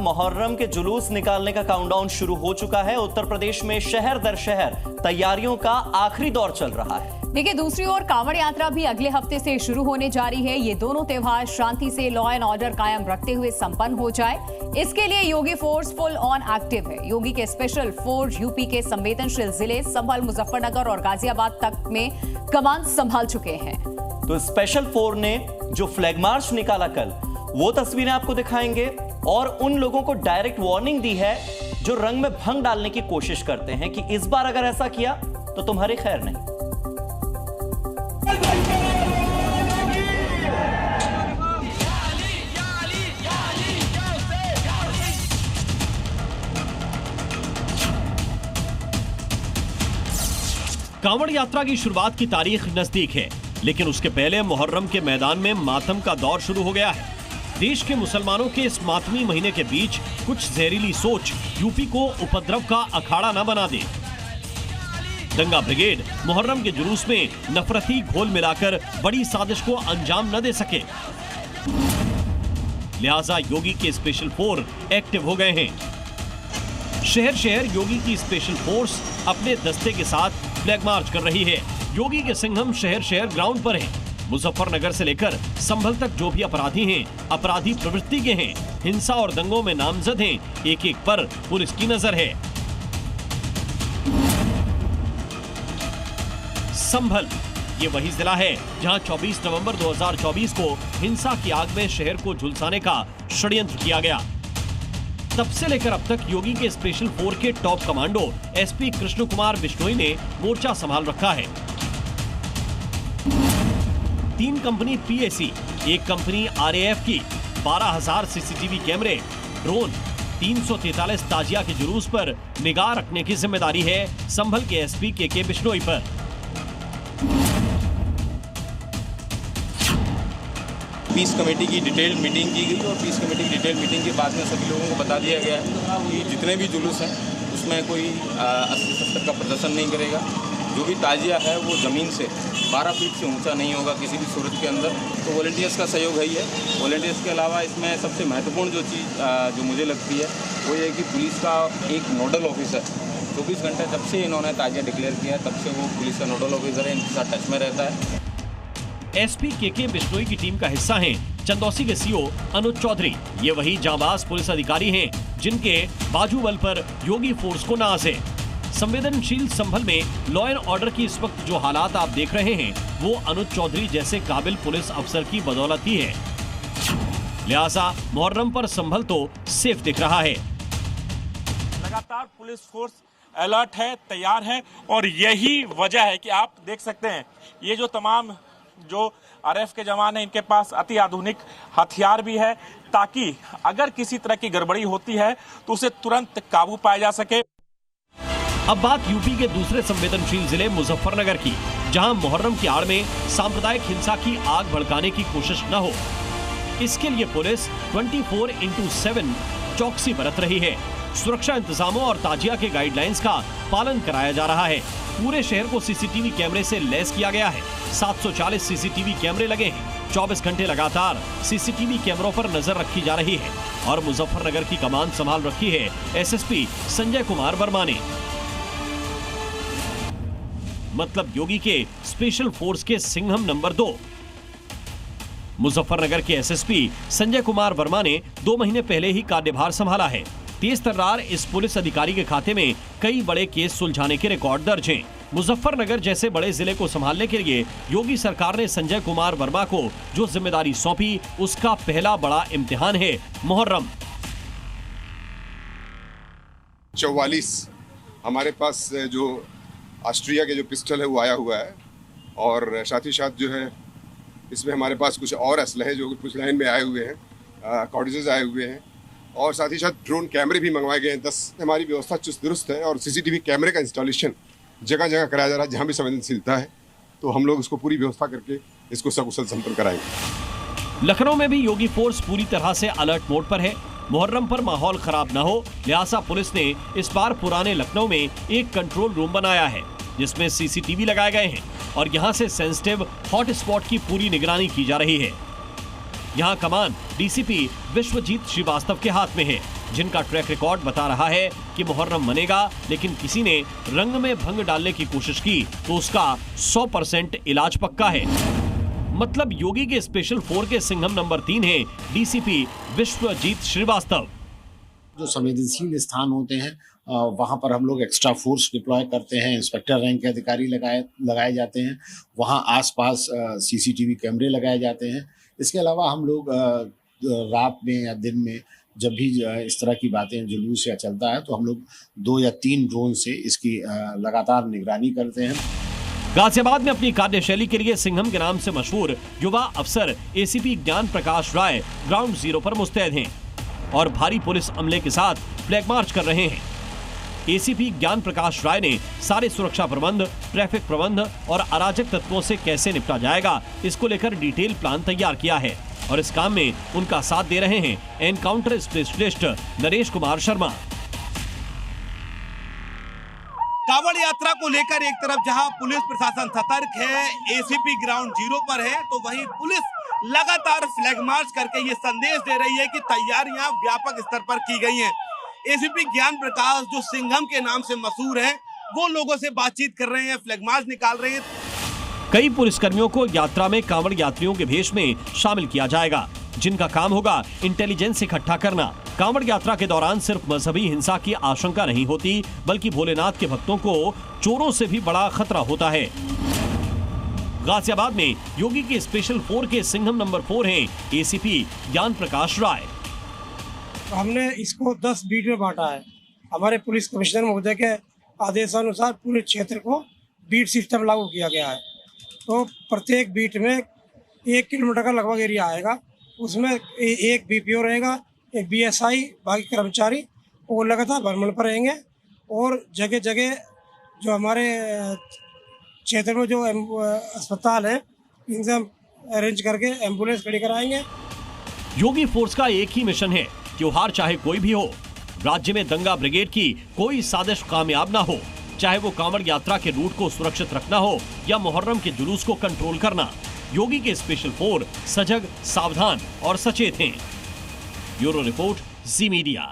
मुहर्रम के जुलूस निकालने का काउंटडाउन शुरू हो चुका है। उत्तर प्रदेश में शहर दर शहर तैयारियों का आखिरी दौर चल रहा है। देखिए, दूसरी ओर कांवड़ यात्रा भी अगले हफ्ते से शुरू होने जा रही है। ये दोनों त्योहार शांति से लॉ एंड ऑर्डर कायम रखते हुए संपन्न हो जाए, इसके लिए योगी फोर्स फुल ऑन एक्टिव है। योगी के स्पेशल फोर्स यूपी के संवेदनशील जिले संभल, मुजफ्फरनगर और गाजियाबाद तक में कमान संभाल चुके हैं। तो स्पेशल फोर्स ने जो फ्लैग मार्च निकाला कल, वो तस्वीरें आपको दिखाएंगे और उन लोगों को डायरेक्ट वार्निंग दी है जो रंग में भंग डालने की कोशिश करते हैं कि इस बार अगर ऐसा किया तो तुम्हारी खैर नहीं। कांवड़ यात्रा की शुरुआत की तारीख नजदीक है, लेकिन उसके पहले मुहर्रम के मैदान में मातम का दौर शुरू हो गया है। देश के मुसलमानों के इस मातमी महीने के बीच कुछ जहरीली सोच यूपी को उपद्रव का अखाड़ा न बना दे। दंगा ब्रिगेड मुहर्रम के जुलूस में नफरती घोल मिलाकर बड़ी साजिश को अंजाम न दे सके, लिहाजा योगी के स्पेशल फोर्स एक्टिव हो गए हैं। शहर शहर योगी की स्पेशल फोर्स अपने दस्ते के साथ फ्लैग मार्च कर रही है। योगी के सिंघम शहर शहर ग्राउंड पर हैं। मुजफ्फरनगर से लेकर संभल तक जो भी अपराधी हैं, अपराधी प्रवृत्ति के हैं, हिंसा और दंगों में नामजद हैं, एक एक पर पुलिस की नजर है। संभल ये वही जिला है जहां 24 नवंबर 2024 को हिंसा की आग में शहर को झुलसाने का षड्यंत्र किया गया। तब से लेकर अब तक योगी के स्पेशल फोर्स के top commando SP Krishna Kumar Bishnoi ने मोर्चा संभाल रखा है। 3 कंपनी पीएसी, 1 कंपनी आरएएफ की, 12,000 सीसीटीवी कैमरे, ड्रोन, 343 ताजिया के जुलूस पर निगाह रखने की जिम्मेदारी है संभल के एसपी के बिश्नोई पर। पीस कमेटी की डिटेल मीटिंग की गई और पीस कमेटी की डिटेल मीटिंग के बाद में सभी लोगों को बता दिया गया है कि जितने भी जुलूस हैं उसमें कोई 80-70 का प्रदर्शन नहीं करेगा। जो भी ताजिया है वो ज़मीन से 12 फीट से ऊंचा नहीं होगा किसी भी सूरत के अंदर। तो वॉलंटियर्स का सहयोग है ही है। वॉलंटियर्स के अलावा इसमें सबसे महत्वपूर्ण जो चीज़ जो मुझे लगती है वो ये कि पुलिस का एक नोडल ऑफिसर 24 घंटे जब से इन्होंने ताजिया डिक्लेयर किया है तब से वो पुलिस का नोडल ऑफिसर है, इनके साथ टच में रहता है। एसपी के बिश्नोई की टीम का हिस्सा हैं चंदौसी के सीओ अनुज चौधरी। ये वही जांबाज पुलिस अधिकारी हैं जिनके बाजूबल पर योगी फोर्स को नाज है। संवेदनशील संभल में लॉ एंड ऑर्डर की इस वक्त जो हालात आप देख रहे हैं वो अनुज चौधरी जैसे काबिल पुलिस अफसर की बदौलत ही है। लिहाजा मुहर्रम पर संभल तो सेफ दिख रहा है। लगातार पुलिस फोर्स अलर्ट है, तैयार है और यही वजह है कि आप देख सकते हैं ये जो तमाम जो आरएफ के जवान हैं इनके पास अति आधुनिक हथियार भी है ताकि अगर किसी तरह की गड़बड़ी होती है तो उसे तुरंत काबू पाया जा सके। अब बात यूपी के दूसरे संवेदनशील जिले मुजफ्फरनगर की, जहां मुहर्रम की आड़ में सांप्रदायिक हिंसा की आग भड़काने की कोशिश न हो, इसके लिए पुलिस 24/7 चौकसी बरत रही है। सुरक्षा इंतजामों और ताजिया के गाइडलाइंस का पालन कराया जा रहा है। पूरे शहर को सीसीटीवी कैमरे से लैस किया गया है। 740 सीसीटीवी कैमरे लगे हैं। 24 घंटे लगातार सीसीटीवी कैमरों पर नजर रखी जा रही है और मुजफ्फरनगर की कमान संभाल रखी है एसएसपी संजय कुमार वर्मा ने। मतलब योगी के स्पेशल फोर्स के सिंघम नंबर 2। मुजफ्फरनगर के एसएसपी संजय कुमार वर्मा ने 2 महीने पहले ही कार्यभार संभाला है। तेज तर्रार इस पुलिस अधिकारी के खाते में कई बड़े केस सुलझाने के रिकॉर्ड दर्ज हैं। मुजफ्फरनगर जैसे बड़े जिले को संभालने के लिए योगी सरकार ने संजय कुमार वर्मा को जो जिम्मेदारी सौंपी उसका पहला बड़ा इम्तिहान है मुहर्रम। 44 हमारे पास जो ऑस्ट्रिया के जो पिस्टल है वो आया हुआ है और साथ ही साथ जो है इसमें हमारे पास कुछ और असलहे जो कुछ लाइन में आए हुए हैं, कॉर्डेजेस आए हुए हैं और साथ ही साथ ड्रोन कैमरे भी मंगवाए गए हैं। 10 हमारी व्यवस्था चुस्त दुरुस्त है और सीसीटीवी कैमरे का इंस्टॉलेशन जगह जगह कराया जा रहा है जहां भी संवेदनशीलता है, तो हम लोग इसको पूरी व्यवस्था करके इसको सकुशल संपन्न कराएंगे। लखनऊ में भी योगी फोर्स पूरी तरह से अलर्ट मोड पर है। मुहर्रम पर माहौल खराब न हो, लिहाजा पुलिस ने इस बार पुराने लखनऊ में एक कंट्रोल रूम बनाया है जिसमें सीसीटीवी लगाए गए हैं और यहां से सेंसिटिव हॉट स्पॉट की पूरी निगरानी की जा रही है। यहां कमान डीसीपी विश्वजीत श्रीवास्तव के हाथ में है। जिनका ट्रैक रिकॉर्ड बता रहा है कि मुहर्रम मनेगा, लेकिन किसी ने रंग में भंग डालने की कोशिश की तो उसका 100% इलाज पक्का है। मतलब योगी के स्पेशल 4 के सिंघम नंबर 3 है डीसीपी विश्वजीत श्रीवास्तव। जो संवेदनशील स्थान होते हैं वहां पर हम लोग एक्स्ट्रा फोर्स डिप्लॉय करते हैं, इंस्पेक्टर रैंक के अधिकारी लगाए जाते हैं, वहां आसपास सीसीटीवी कैमरे लगाए जाते हैं। इसके अलावा हम लोग रात में या दिन में जब भी इस तरह की बातें जुलूस या चलता है तो हम लोग 2 या 3 ड्रोन से इसकी लगातार निगरानी करते हैं। गाजियाबाद में अपनी कार्यशैली के लिए सिंघम के नाम से मशहूर युवा अफसर एसीपी ज्ञान प्रकाश राय ग्राउंड जीरो पर मुस्तैद हैं और भारी पुलिस अमले के साथ फ्लैग मार्च कर रहे हैं। एसीपी ज्ञान प्रकाश राय ने सारे सुरक्षा प्रबंध, ट्रैफिक प्रबंध और अराजक तत्वों से कैसे निपटा जाएगा, इसको लेकर डिटेल प्लान तैयार किया है और इस काम में उनका साथ दे रहे हैं एनकाउंटर स्पेशलिस्ट नरेश कुमार शर्मा। कांवड़ यात्रा को लेकर एक तरफ जहां पुलिस प्रशासन सतर्क है, एसीपी ग्राउंड जीरो पर है, तो वहीं पुलिस लगातार फ्लैग मार्च करके ये संदेश दे रही है कि तैयारियां व्यापक स्तर पर की गई हैं। एसीपी ज्ञान प्रकाश जो सिंघम के नाम से मशहूर है, वो लोगों से बातचीत कर रहे हैं, फ्लैग मार्च निकाल रहे हैं। कई पुलिसकर्मियों को यात्रा में कांवड़ यात्रियों के भेष में शामिल किया जाएगा, जिनका काम होगा इंटेलिजेंस इकट्ठा करना। कांवड़ यात्रा के दौरान सिर्फ मजहबी हिंसा की आशंका नहीं होती, बल्कि भोलेनाथ के भक्तों को चोरों से भी बड़ा खतरा होता है। गाजियाबाद में योगी के स्पेशल 4 के सिंघम नंबर 4 हैं एसीपी ज्ञान प्रकाश राय। हमने इसको 10 बीट में बांटा है। हमारे पुलिस कमिश्नर महोदय के आदेशानुसार पूरे क्षेत्र को बीट सिस्टम लागू किया गया है। तो प्रत्येक बीट में 1 किलोमीटर का लगभग एरिया आएगा, उसमें एक बीपीओ रहेगा, एक बीएसआई, बाकी कर्मचारी वो लगातार भ्रमण पर रहेंगे और जगह जगह जो हमारे क्षेत्र में जो अस्पताल है इनसे हम अरेंज करके एम्बुलेंस खड़ी कराएंगे। योगी फोर्स का एक ही मिशन है, त्योहार चाहे कोई भी हो, राज्य में दंगा ब्रिगेड की कोई साजिश कामयाब ना हो, चाहे वो कांवड़ यात्रा के रूट को सुरक्षित रखना हो या मुहर्रम के जुलूस को कंट्रोल करना। योगी के स्पेशल 4 सजग, सावधान और सचेत हैं। ब्यूरो रिपोर्ट, जी मीडिया।